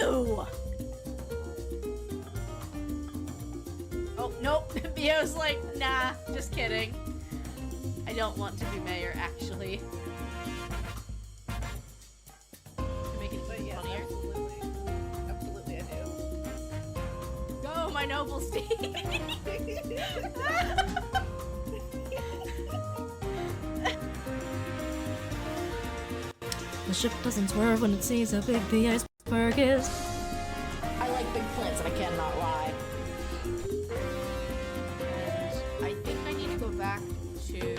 do? Oh, nope. Bio's like, nah, just kidding. I don't want to be mayor, actually. To make it even funnier. Absolutely. Absolutely, I do. Go, my noble steed! The ship doesn't swerve when it sees how big the iceberg is. I like big plants, and I cannot lie. I think I need to go back to...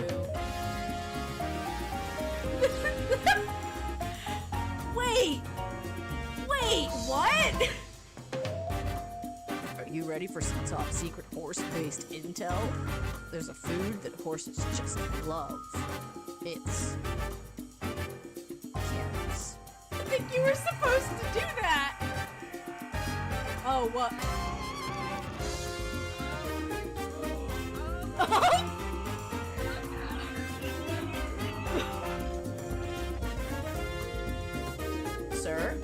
Wait! Wait, what? Are you ready for some top secret horse-based intel? There's a food that horses just love. It's... carrots. I think you were supposed to do that! Oh, what? Sir?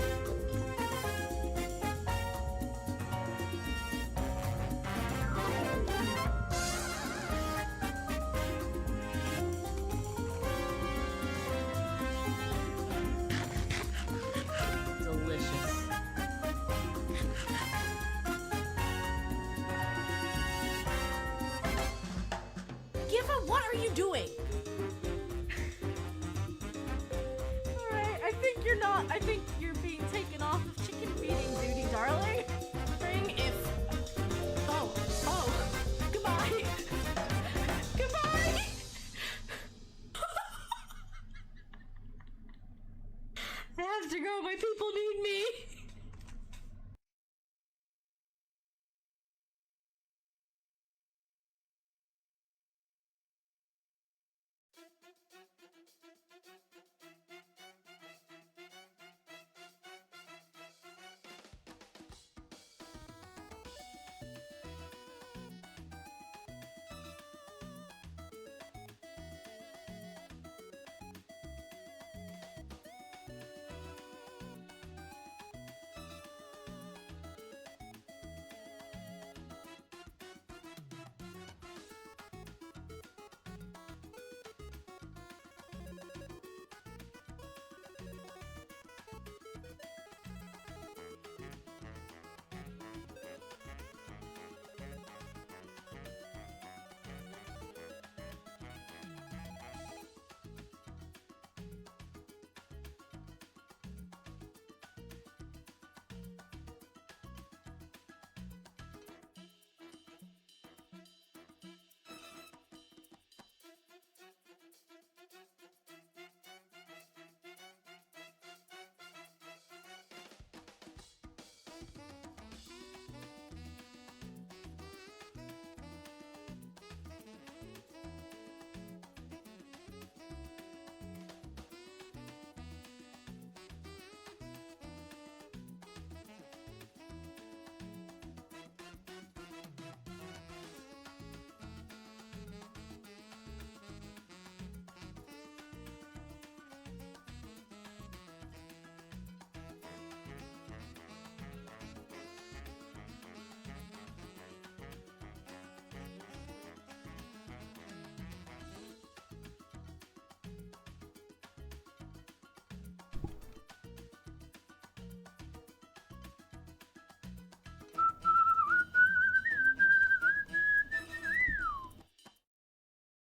Delicious. Giva, what are you doing? Alright, I think you're being taken off of chicken feeding duty, darling. Ring if... Oh, goodbye. Goodbye! I have to go, my people need me.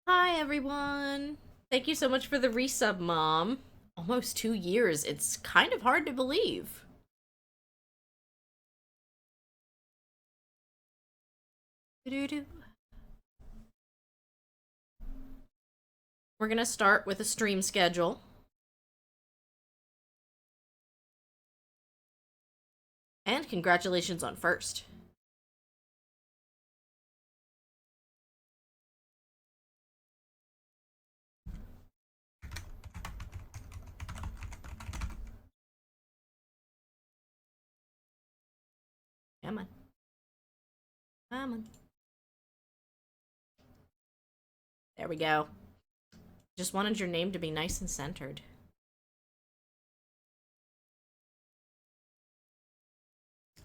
Hi, everyone. Thank you so much for the resub, Mom. Almost 2 years. It's kind of hard to believe. Doo-doo-doo. We're gonna start with a stream schedule. And congratulations on first. Come on. Come on. There we go. Just wanted your name to be nice and centered.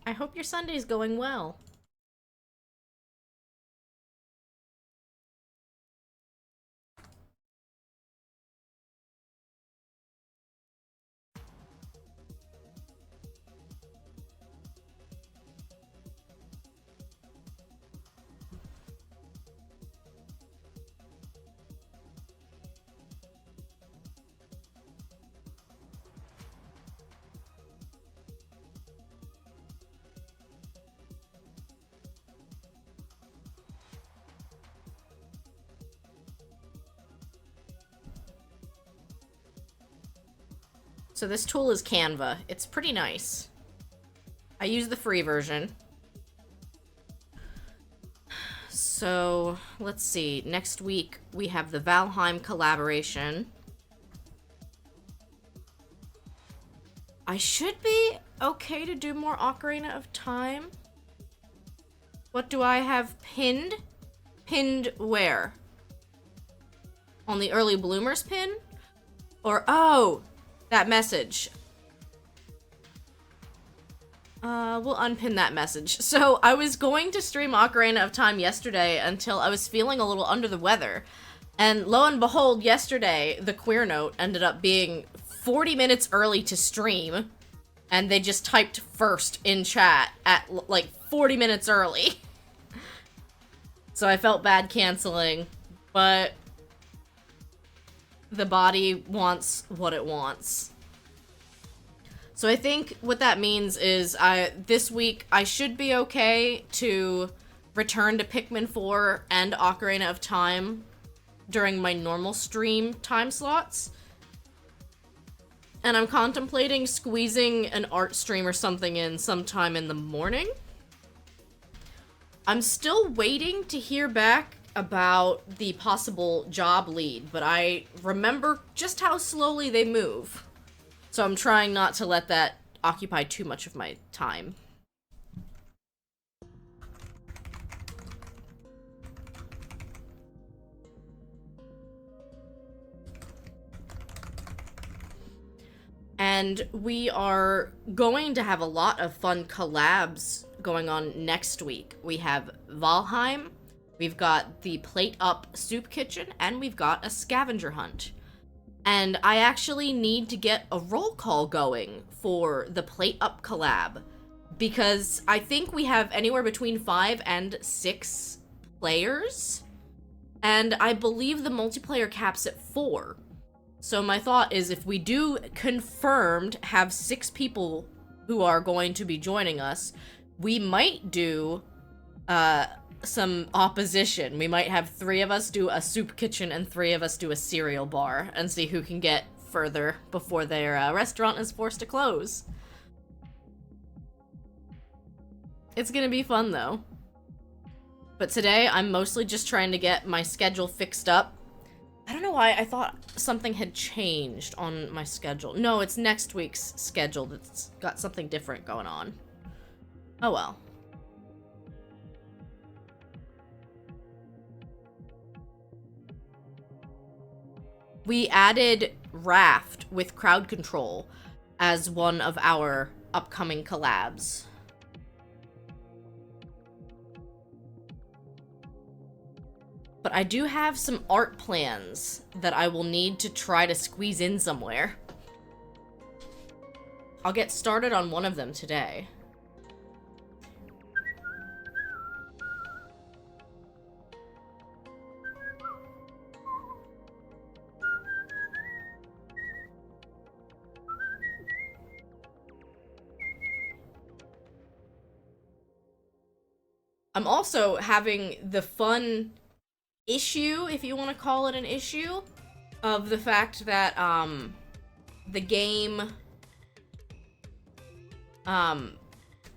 I hope your Sunday's going well. So this tool is Canva. It's pretty nice. I use the free version. So, let's see. Next week, we have the Valheim collaboration. I should be okay to do more Ocarina of Time. What do I have pinned? Pinned where? On the early bloomers pin? Or, oh, that message. We'll unpin that message. So, I was going to stream Ocarina of Time yesterday until I was feeling a little under the weather. And lo and behold, yesterday, the queer note ended up being 40 minutes early to stream. And they just typed first in chat at, like, 40 minutes early. So I felt bad canceling, but the body wants what it wants. So I think what that means is this week I should be okay to return to Pikmin 4 and Ocarina of Time during my normal stream time slots. And I'm contemplating squeezing an art stream or something in sometime in the morning. I'm still waiting to hear back about the possible job lead, but I remember just how slowly they move. So I'm trying not to let that occupy too much of my time. And we are going to have a lot of fun collabs going on next week. We have Valheim, we've got the Plate Up Soup Kitchen, and we've got a scavenger hunt. And I actually need to get a roll call going for the Plate Up collab, because I think we have anywhere between 5 and 6 players, and I believe the multiplayer cap's at 4. So my thought is, if we do confirmed have 6 people who are going to be joining us, we might do some opposition. We might have 3 of us do a soup kitchen and 3 of us do a cereal bar, and see who can get further before their restaurant is forced to close. It's gonna be fun though. But today I'm mostly just trying to get my schedule fixed up. I don't know why I thought something had changed on my schedule. No, it's next week's schedule that's got something different going on. Oh well. We added Raft with crowd control as one of our upcoming collabs. But I do have some art plans that I will need to try to squeeze in somewhere. I'll get started on one of them today. I'm also having the fun issue, if you want to call it an issue, of the fact that the game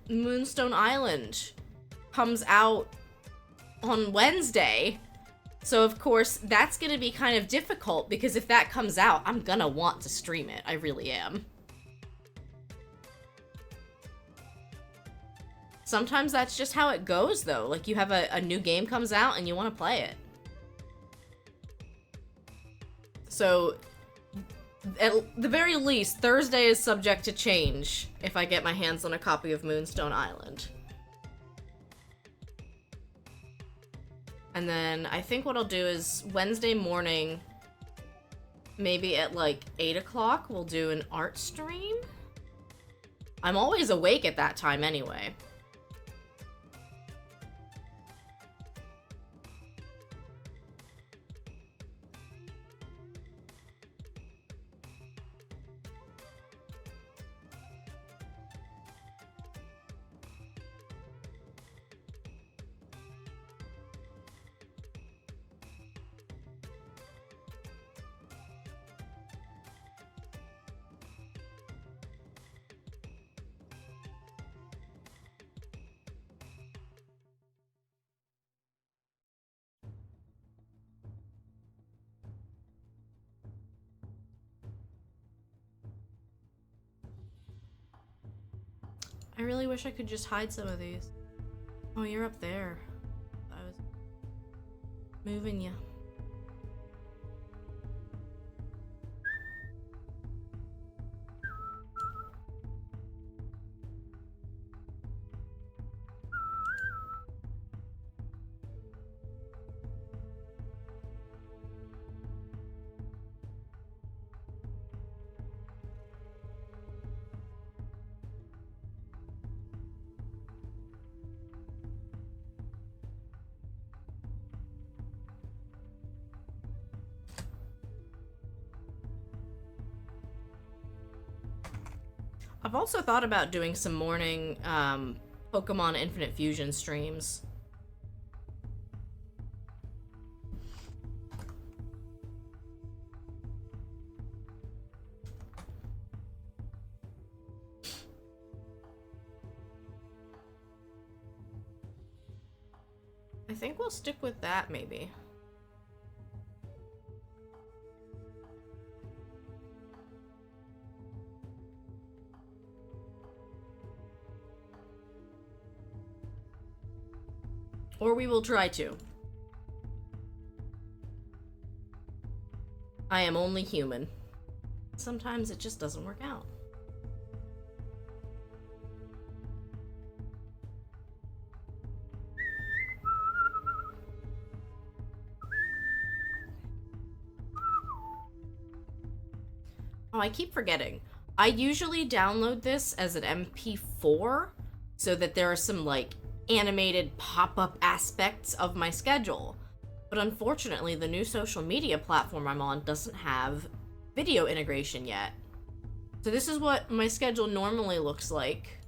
Moonstone Island comes out on Wednesday. So of course that's gonna be kind of difficult, because if that comes out, I'm gonna want to stream it. I really am. Sometimes that's just how it goes though. Like, you have a new game comes out and you want to play it. So at the very least, Thursday is subject to change if I get my hands on a copy of Moonstone Island. And then I think what I'll do is Wednesday morning, maybe at like 8 o'clock, we'll do an art stream. I'm always awake at that time anyway. I really wish I could just hide some of these. Oh, you're up there. I was moving you. I've also thought about doing some morning Pokemon Infinite Fusion streams. I think we'll stick with that, maybe. Or we will try to. I am only human. Sometimes it just doesn't work out. Oh, I keep forgetting. I usually download this as an MP4 so that there are some, like, animated pop-up aspects of my schedule. But unfortunately, the new social media platform I'm on doesn't have video integration yet. So this is what my schedule normally looks like.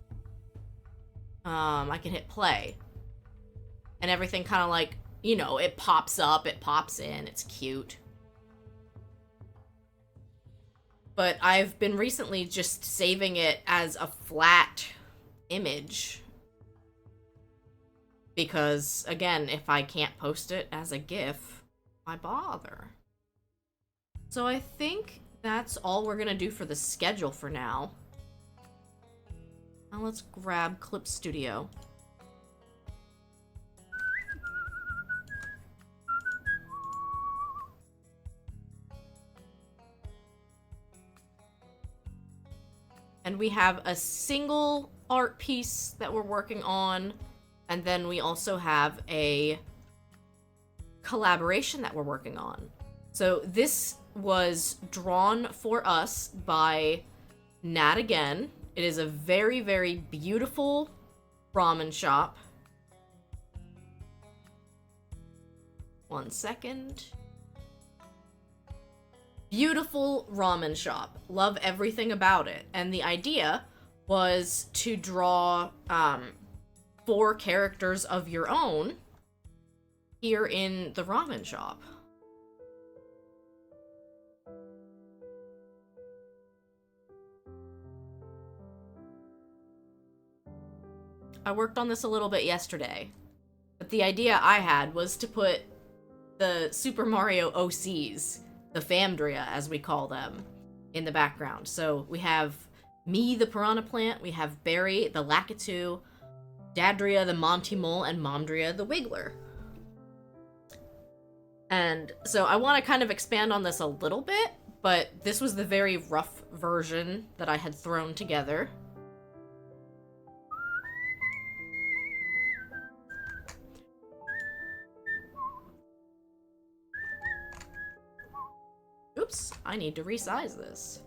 I can hit play. And everything kind of like, you know, it pops up, it pops in, it's cute. But I've been recently just saving it as a flat image. Because, again, if I can't post it as a GIF, why bother? So I think that's all we're gonna do for the schedule for now. Now let's grab Clip Studio. And we have a single art piece that we're working on. And then we also have a collaboration that we're working on. So this was drawn for us by Nahtagain. It is a very, very beautiful ramen shop. One second. Beautiful ramen shop. Love everything about it. And the idea was to draw 4 characters of your own here in the ramen shop. I worked on this a little bit yesterday, but the idea I had was to put the Super Mario OCs, the Famdria as we call them, in the background. So we have me, the Piranha Plant, we have Barry, the Lakitu, Dadria, the Monty Mole, and Momdria, the Wiggler. And so I want to kind of expand on this a little bit, but this was the very rough version that I had thrown together. Oops, I need to resize this.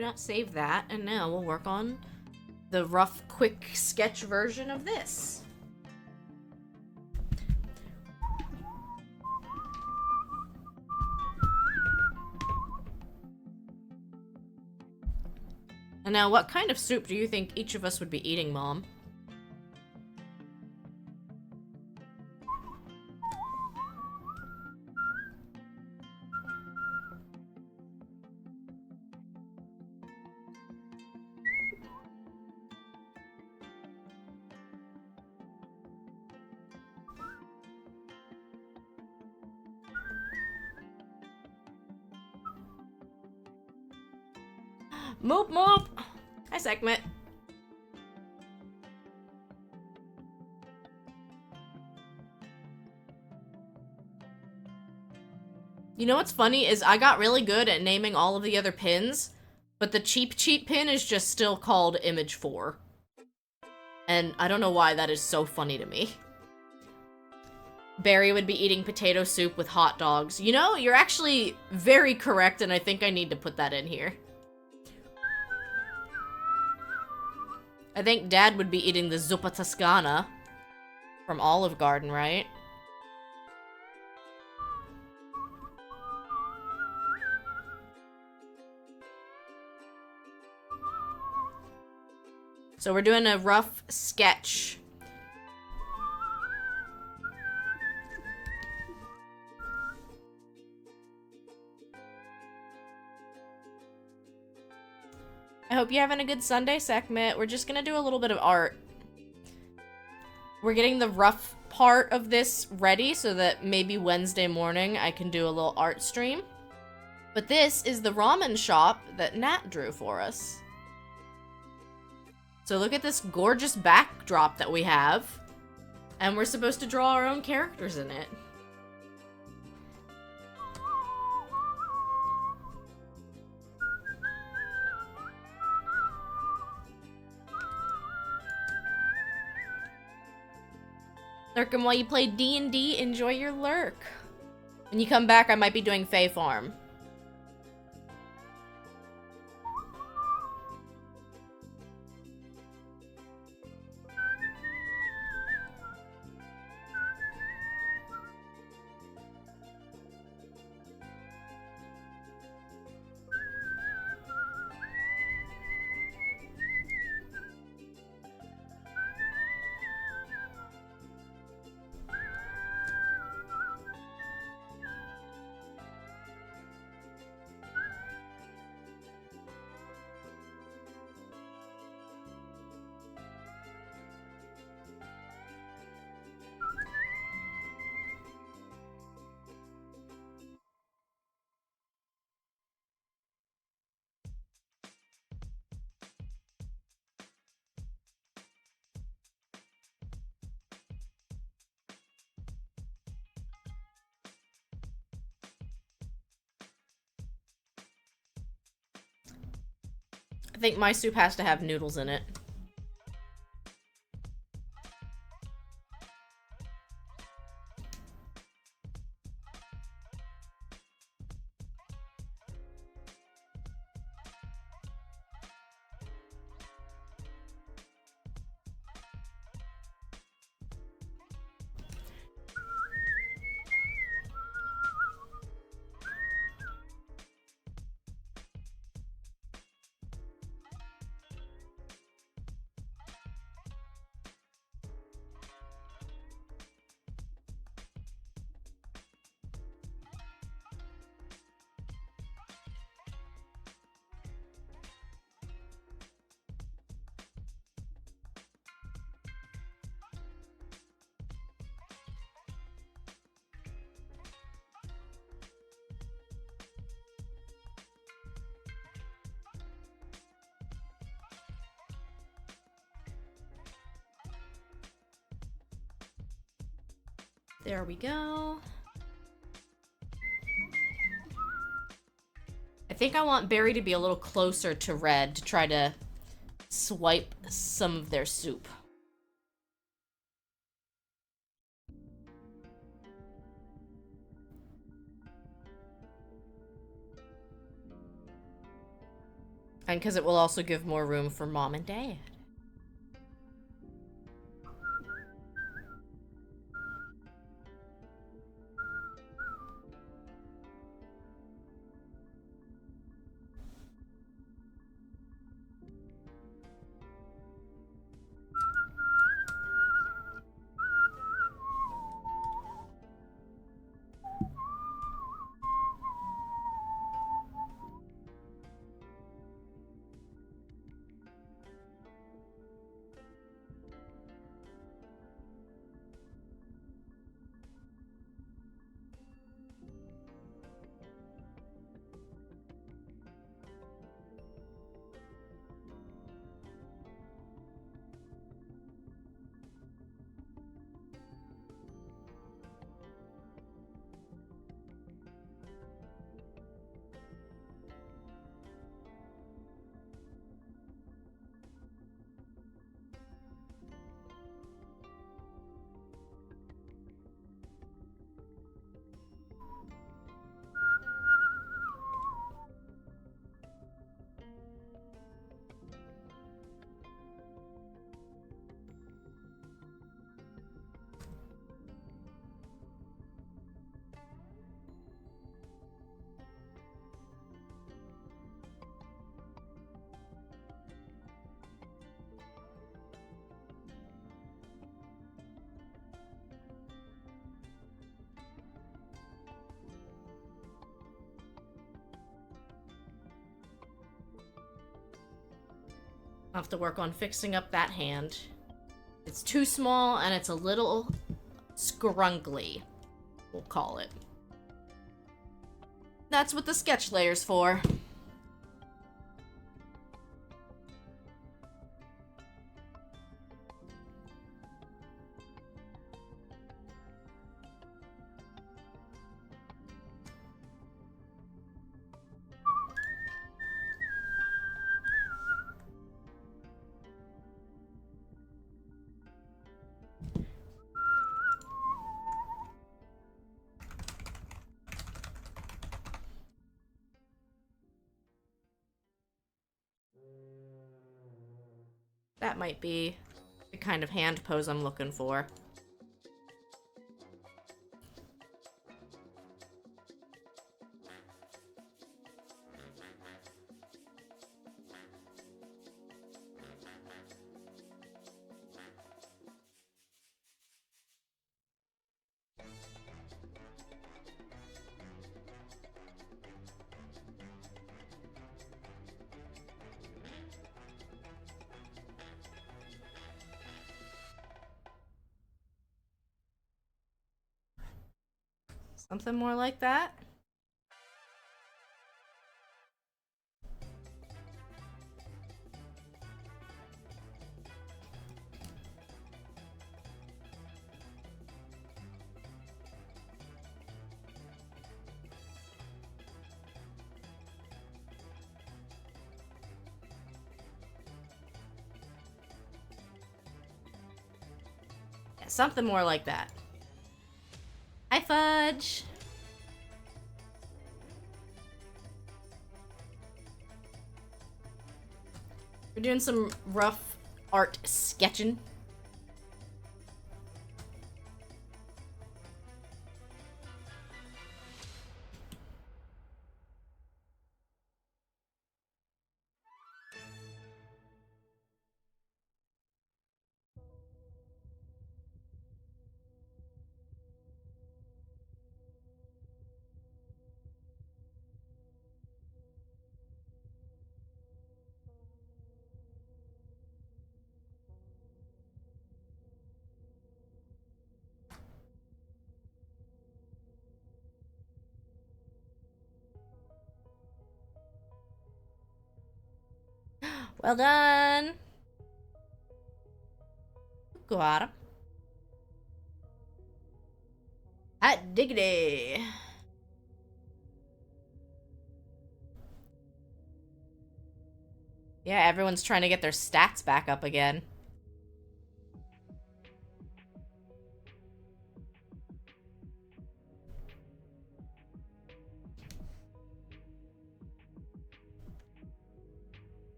Do not save that, and now we'll work on the rough, quick sketch version of this. And now, what kind of soup do you think each of us would be eating, Mom? Moop moop! Hi, Sekhmet. You know what's funny is I got really good at naming all of the other pins, but the cheap pin is just still called image 4. And I don't know why that is so funny to me. Barry would be eating potato soup with hot dogs. You know, you're actually very correct, and I think I need to put that in here. I think Dad would be eating the zuppa toscana from Olive Garden, right? So we're doing a rough sketch. I hope you're having a good Sunday, Sekhmet. We're just gonna do a little bit of art. We're getting the rough part of this ready so that maybe Wednesday morning I can do a little art stream. But this is the ramen shop that Nat drew for us. So look at this gorgeous backdrop that we have. And we're supposed to draw our own characters in it. Lurkin, while you play D&D, enjoy your lurk. When you come back, I might be doing Fae Farm. I think my soup has to have noodles in it. There we go. I think I want Barry to be a little closer to Red to try to swipe some of their soup. And because it will also give more room for Mom and Dad. I'll have to work on fixing up that hand. It's too small and it's a little scrunkly, we'll call it. That's what the sketch layer's for. That might be the kind of hand pose I'm looking for. Something more like that. Yeah, something more like that. Hi, Fudge. We're doing some rough art sketching. Well done. Got him. diggity. Yeah, everyone's trying to get their stats back up again.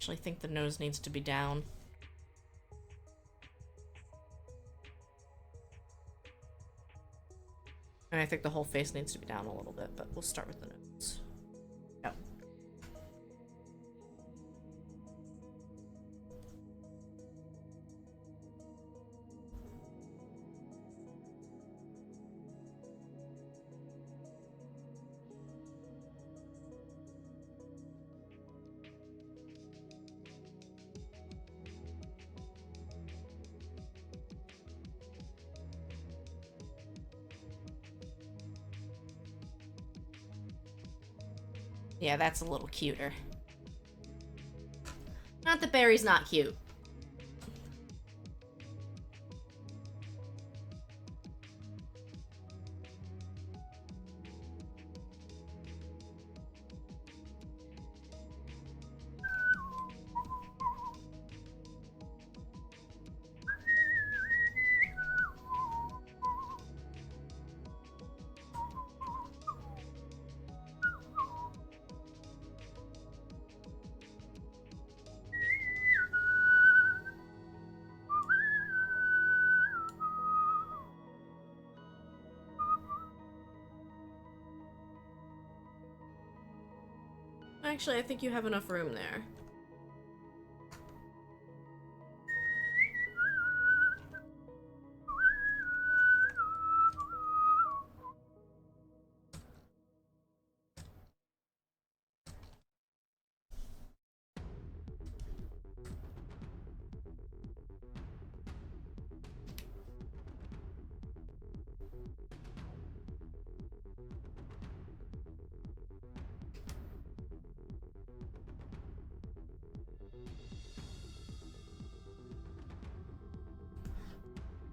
Actually think the nose needs to be down. And I think the whole face needs to be down a little bit, but we'll start with the nose. Yep. Yeah, that's a little cuter. Not that Barry's not cute. Actually, I think you have enough room there.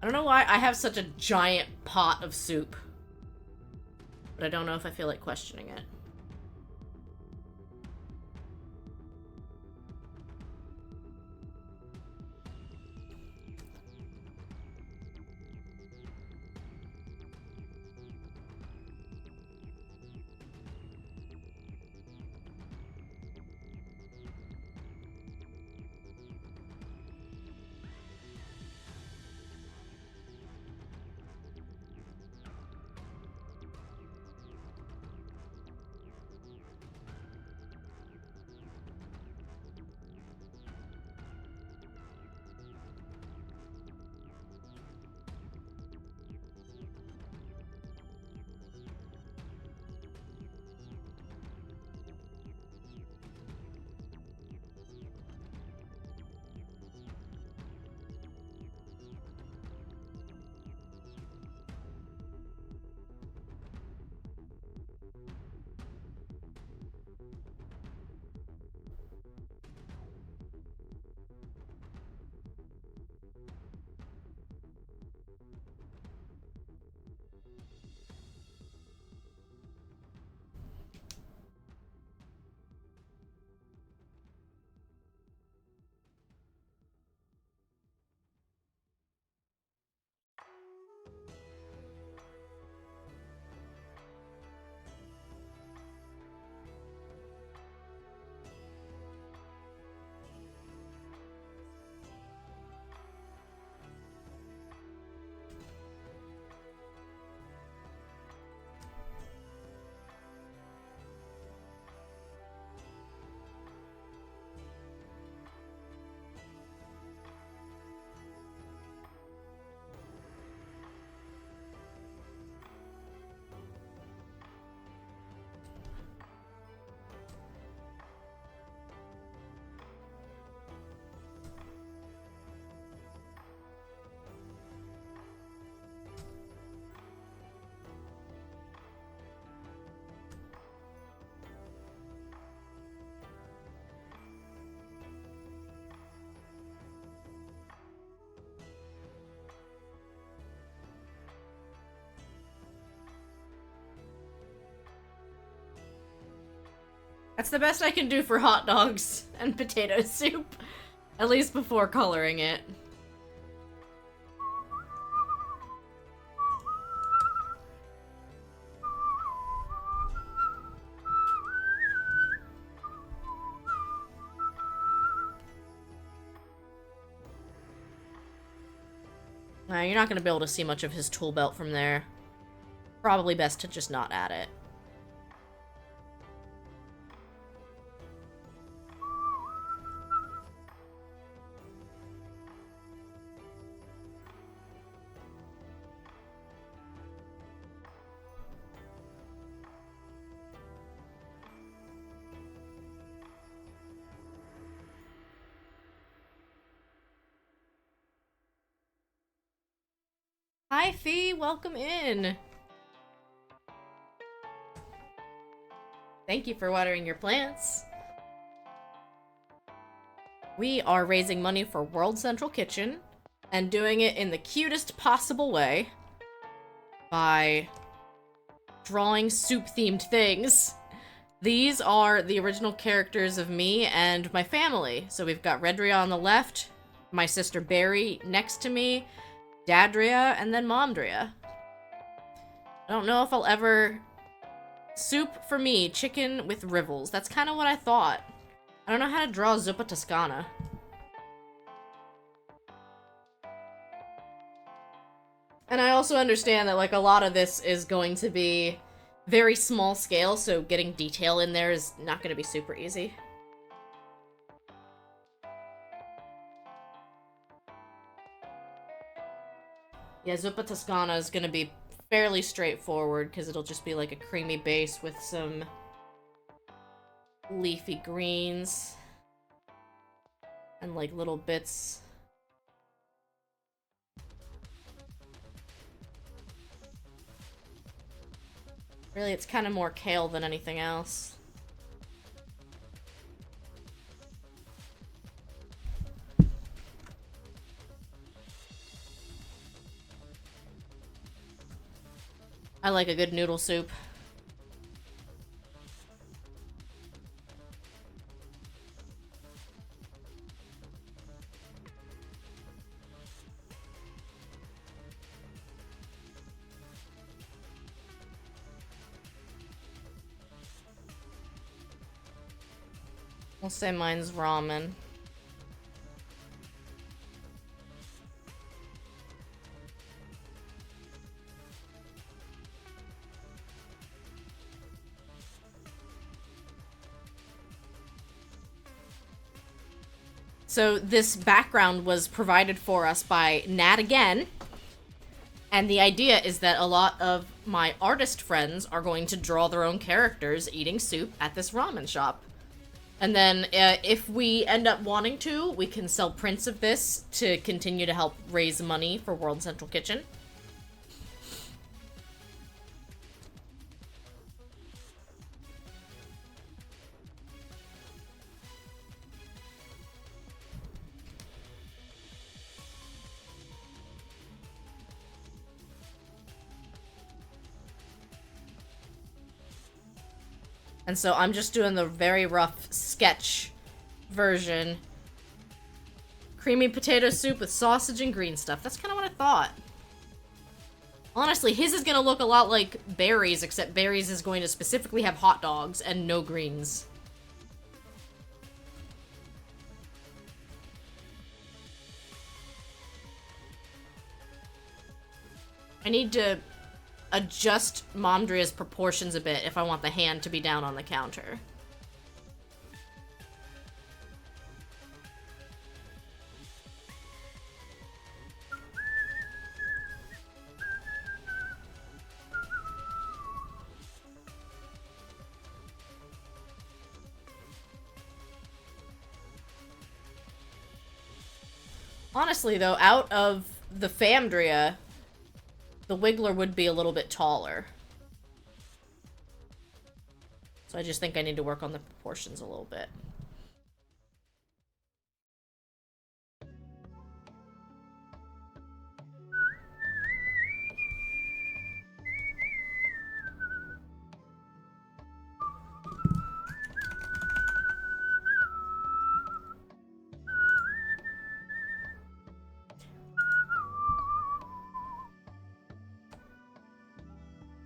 I don't know why I have such a giant pot of soup. But I don't know if I feel like questioning it. That's the best I can do for hot dogs and potato soup. At least before coloring it. You're not going to be able to see much of his tool belt from there. Probably best to just not add it. Hi, Fee. Welcome in. Thank you for watering your plants. We are raising money for World Central Kitchen and doing it in the cutest possible way by drawing soup-themed things. These are the original characters of me and my family. So we've got Redria on the left, my sister Barry next to me, Dadria, and then Momdria. I don't know if I'll ever... Soup for me, chicken with rivels. That's kind of what I thought. I don't know how to draw zuppa toscana. And I also understand that, like, a lot of this is going to be very small scale, so getting detail in there is not going to be super easy. Yeah, zuppa toscana is going to be fairly straightforward, because it'll just be like a creamy base with some leafy greens and like little bits. Really, it's kind of more kale than anything else. I like a good noodle soup. We'll say mine's ramen. So this background was provided for us by nahtagain. And the idea is that a lot of my artist friends are going to draw their own characters eating soup at this ramen shop. And then if we end up wanting to, we can sell prints of this to continue to help raise money for World Central Kitchen. And so I'm just doing the very rough sketch version. Creamy potato soup with sausage and green stuff. That's kind of what I thought. Honestly, his is going to look a lot like Barry's, except Barry's is going to specifically have hot dogs and no greens. I need to adjust Momdria's proportions a bit if I want the hand to be down on the counter. Honestly, though, out of the Famdria, the Wiggler would be a little bit taller. So I just think I need to work on the proportions a little bit.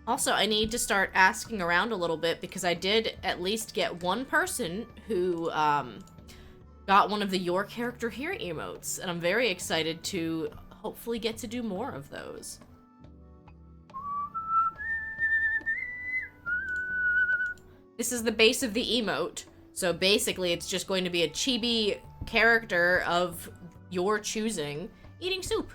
Also, I need to start asking around a little bit because I did at least get one person who got one of the Your Character Here emotes, and I'm very excited to hopefully get to do more of those. This is the base of the emote, so basically it's just going to be a chibi character of your choosing eating soup.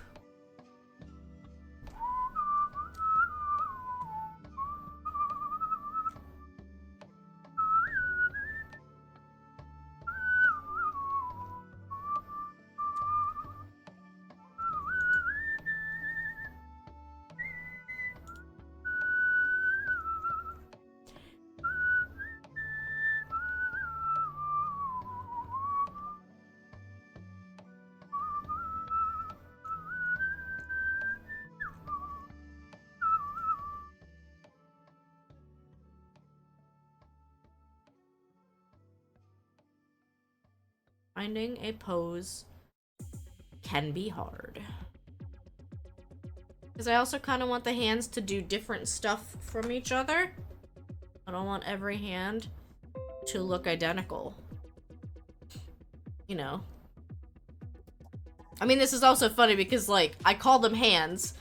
Finding a pose can be hard. Because I also kind of want the hands to do different stuff from each other. I don't want every hand to look identical. You know. I mean, this is also funny because, like, I call them hands.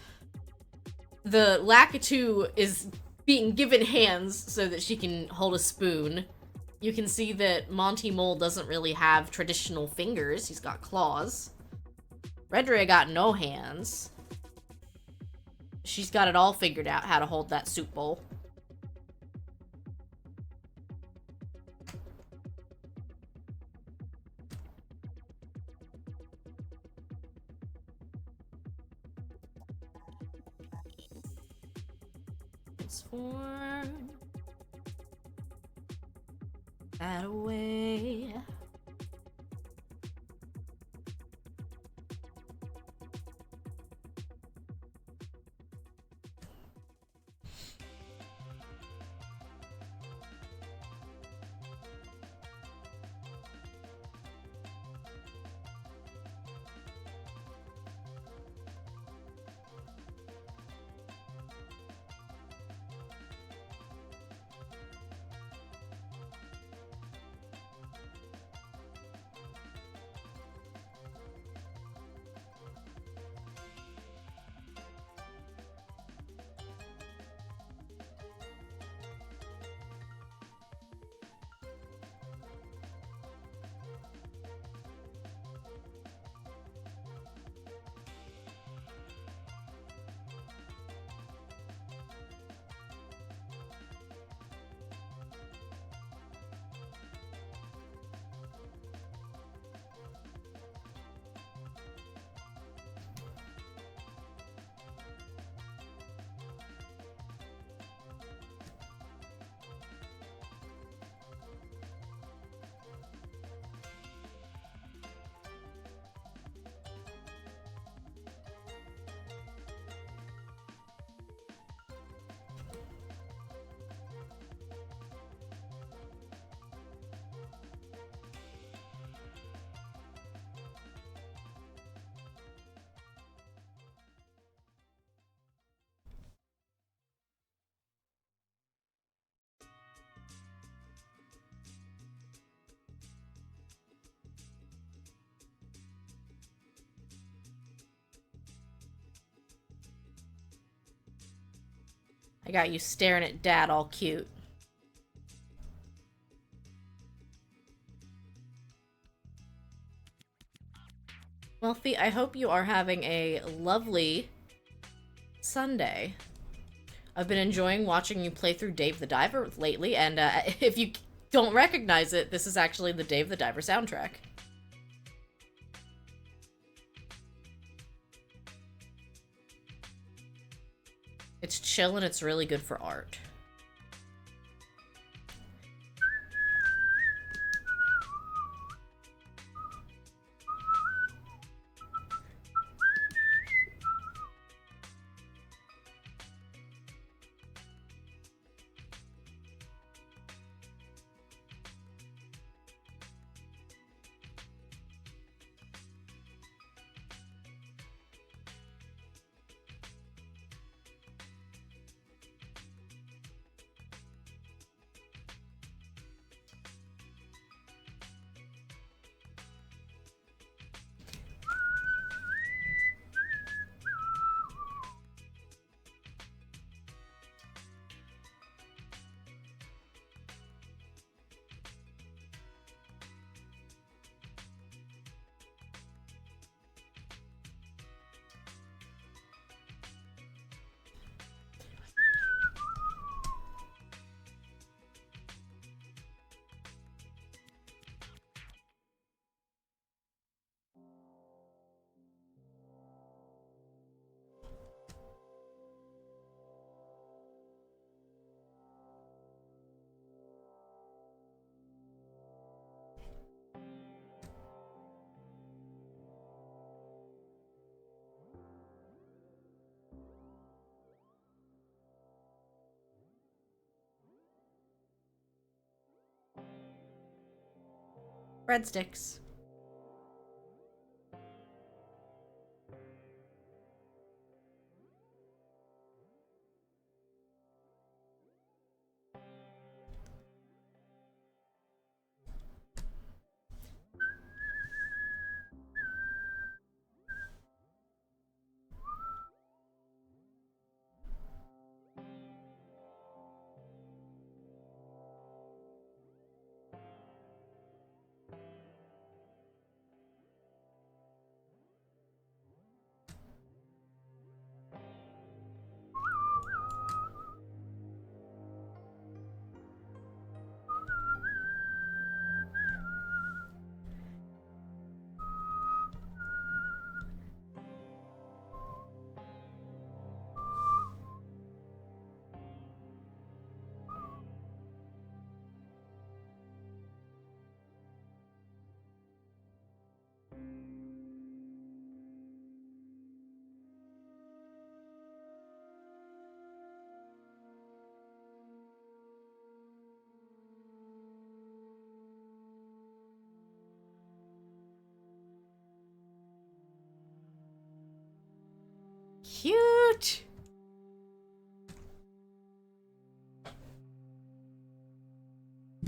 The Lakitu is being given hands so that she can hold a spoon. You can see that Monty Mole doesn't really have traditional fingers. He's got claws. Redria got no hands. She's got it all figured out how to hold that soup bowl. Transform that away. I got you staring at Dad all cute. Wealthy, I hope you are having a lovely Sunday. I've been enjoying watching you play through Dave the Diver lately, and if you don't recognize it, this is actually the Dave the Diver soundtrack. It's chill and it's really good for art. breadsticks. Cute!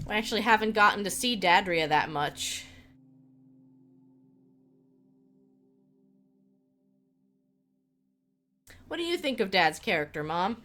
I actually haven't gotten to see Redria that much. What do you think of Dad's character, Mom?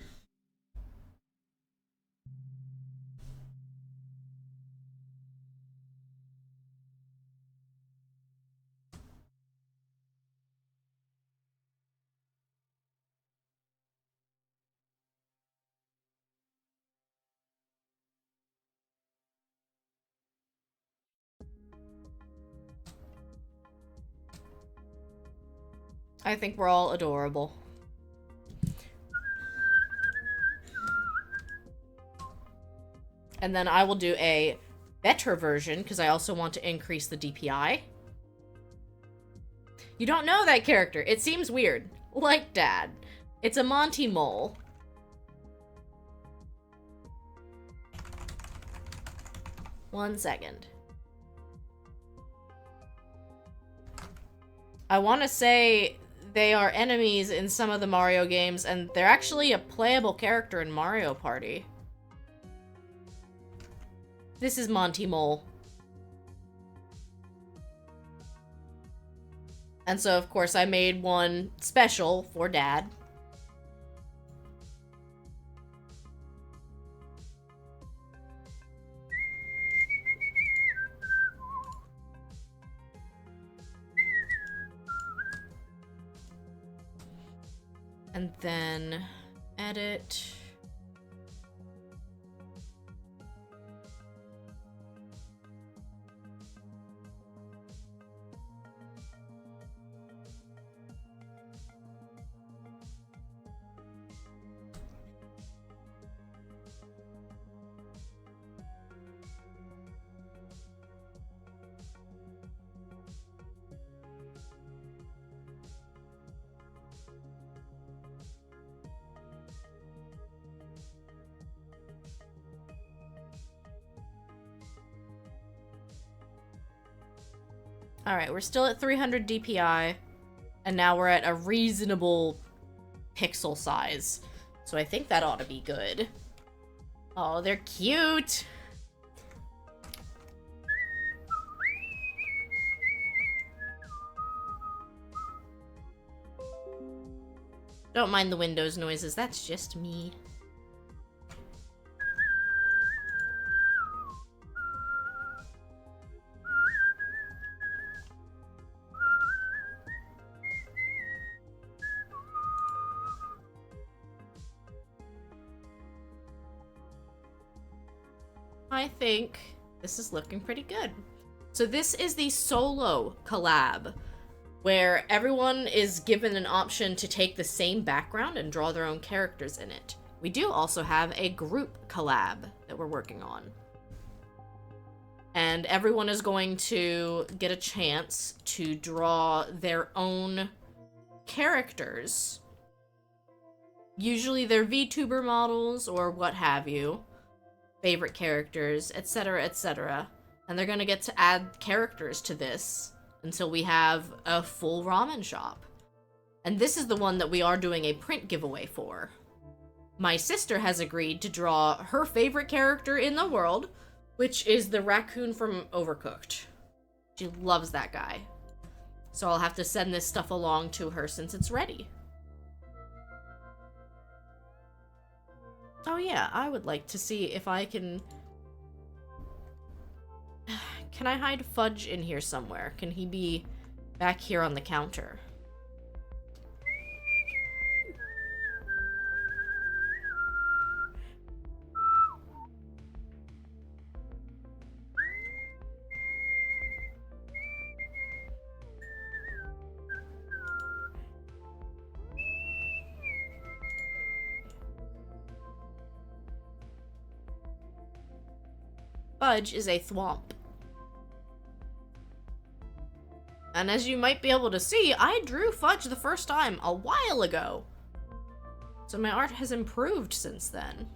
I think we're all adorable. And then I will do a better version, because I also want to increase the DPI. You don't know that character. It seems weird. Like Dad. It's a Monty Mole. One second. I want to say they are enemies in some of the Mario games, and they're actually a playable character in Mario Party. This is Monty Mole. And so, of course, I made one special for Dad. And then edit. Alright, we're still at 300 DPI, and now we're at a reasonable pixel size. So I think that ought to be good. Oh, they're cute! Don't mind the Windows noises, that's just me. I think this is looking pretty good. So this is the solo collab, where everyone is given an option to take the same background and draw their own characters in it. We do also have a group collab that we're working on. And everyone is going to get a chance to draw their own characters. Usually they're VTuber models or what have you. Favorite characters, etc., etc. And they're gonna get to add characters to this until we have a full ramen shop. And this is the one that we are doing a print giveaway for. My sister has agreed to draw her favorite character in the world, which is the raccoon from Overcooked. She loves that guy. So I'll have to send this stuff along to her since it's ready. Oh yeah, I would like to see if I can... Can I hide Fudge in here somewhere? Can he be back here on the counter? Fudge is a thwomp. And as you might be able to see, I drew Fudge the first time a while ago. So my art has improved since then.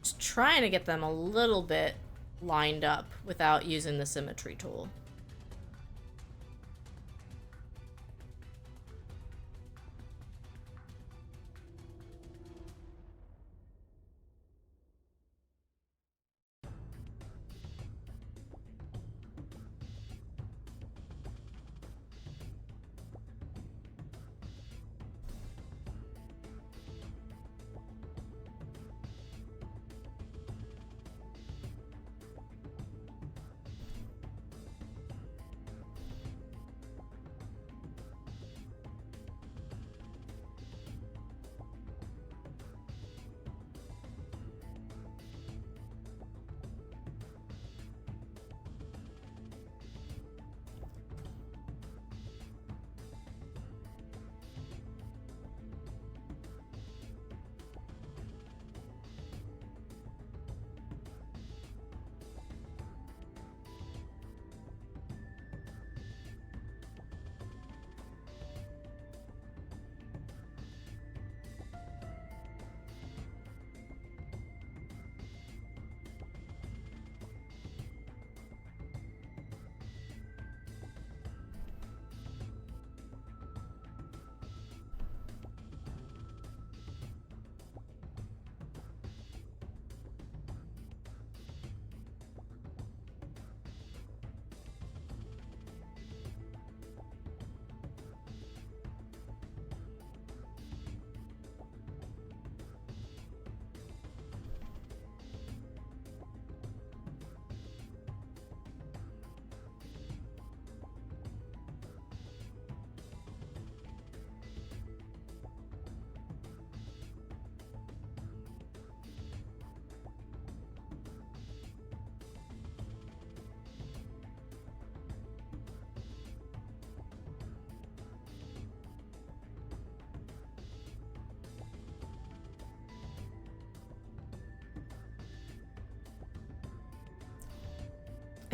Just trying to get them a little bit lined up without using the symmetry tool.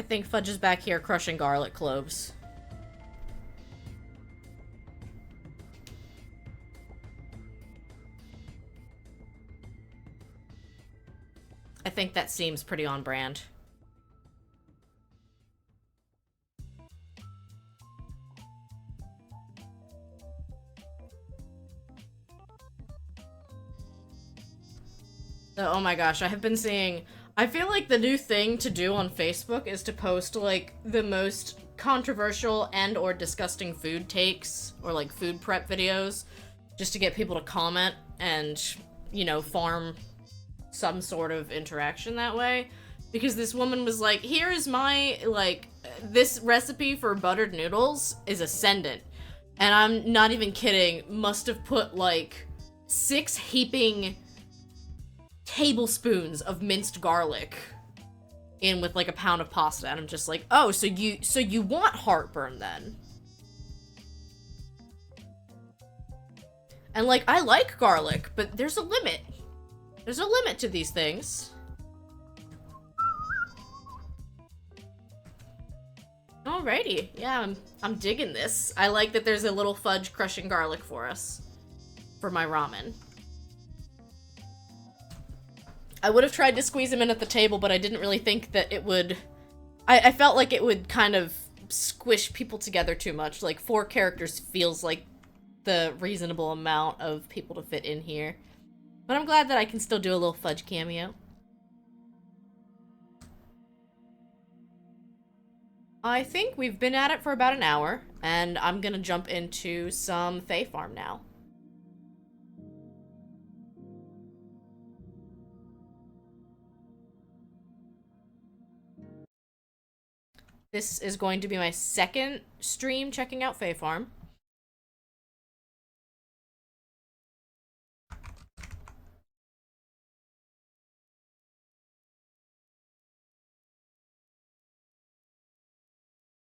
I think Fudge is back here crushing garlic cloves. I think that seems pretty on brand. Oh my gosh, I have been seeing... I feel like the new thing to do on Facebook is to post, like, the most controversial and or disgusting food takes, or, like, food prep videos, just to get people to comment and, you know, farm some sort of interaction that way. Because this woman was like, here is my, like, this recipe for buttered noodles is ascendant. And I'm not even kidding, must have put, like, 6 heaping tablespoons of minced garlic in with like a pound of pasta, and I'm just like, oh, so you want heartburn then? And like, I like garlic, but there's a limit. There's a limit to these things. Alrighty, yeah, I'm digging this. I like that there's a little Fudge crushing garlic for us for my ramen. I would have tried to squeeze him in at the table, but I didn't really think that it would... I felt like it would kind of squish people together too much. Like, 4 characters feels like the reasonable amount of people to fit in here. But I'm glad that I can still do a little Fudge cameo. I think we've been at it for about an hour, and I'm gonna jump into some Fae Farm now. This is going to be my second stream checking out Fae Farm.